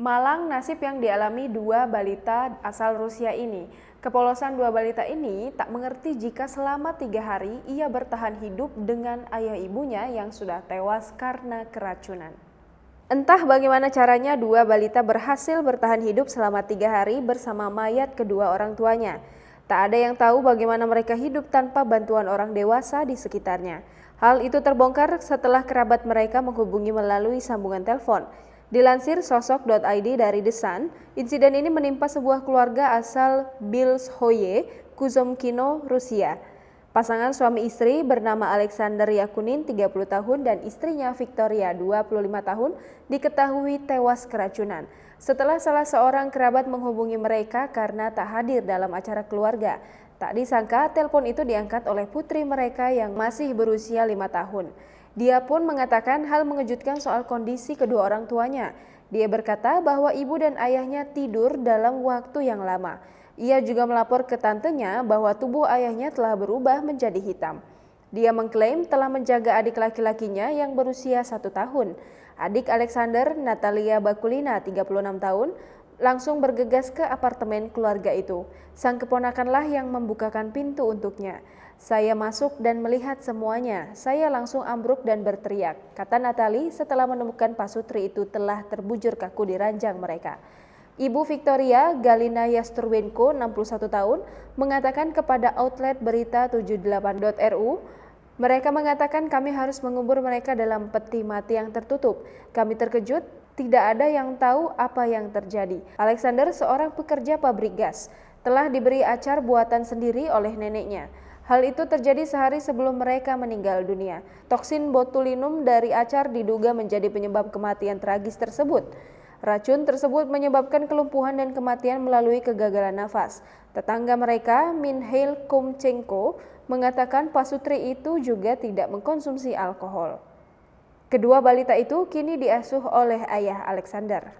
Malang nasib yang dialami dua balita asal Rusia ini. Kepolosan dua balita ini tak mengerti jika selama 3 hari ia bertahan hidup dengan ayah ibunya yang sudah tewas karena keracunan. Entah bagaimana caranya dua balita berhasil bertahan hidup selama 3 hari bersama mayat kedua orang tuanya. Tak ada yang tahu bagaimana mereka hidup tanpa bantuan orang dewasa di sekitarnya. Hal itu terbongkar setelah kerabat mereka menghubungi melalui sambungan telepon. Dilansir sosok.id dari The Sun, insiden ini menimpa sebuah keluarga asal Belskhoye, Kuzomkino, Rusia. Pasangan suami istri bernama Alexander Yakunin, 30 tahun, dan istrinya Victoria, 25 tahun, diketahui tewas keracunan setelah salah seorang kerabat menghubungi mereka karena tak hadir dalam acara keluarga. Tak disangka, telepon itu diangkat oleh putri mereka yang masih berusia 5 tahun. Dia pun mengatakan hal mengejutkan soal kondisi kedua orang tuanya. Dia berkata bahwa ibu dan ayahnya tidur dalam waktu yang lama. Ia juga melapor ke tantenya bahwa tubuh ayahnya telah berubah menjadi hitam. Dia mengklaim telah menjaga adik laki-lakinya yang berusia 1 tahun. Adik Alexander, Natalia Bakulina, 36 tahun, langsung bergegas ke apartemen keluarga itu. Sang keponakanlah yang membukakan pintu untuknya. Saya masuk dan melihat semuanya. Saya langsung ambruk dan berteriak, kata Natali setelah menemukan pasutri itu telah terbujur kaku di ranjang mereka. Ibu Victoria, Galina Yasturwenko, 61 tahun, mengatakan kepada outlet berita 78.ru, mereka mengatakan kami harus mengubur mereka dalam peti mati yang tertutup. Kami terkejut, tidak ada yang tahu apa yang terjadi. Alexander, seorang pekerja pabrik gas, telah diberi acar buatan sendiri oleh neneknya. Hal itu terjadi sehari sebelum mereka meninggal dunia. Toksin botulinum dari acar diduga menjadi penyebab kematian tragis tersebut. Racun tersebut menyebabkan kelumpuhan dan kematian melalui kegagalan nafas. Tetangga mereka, Minhail Kumchenko, mengatakan pasutri itu juga tidak mengkonsumsi alkohol. Kedua balita itu kini diasuh oleh ayah Alexander.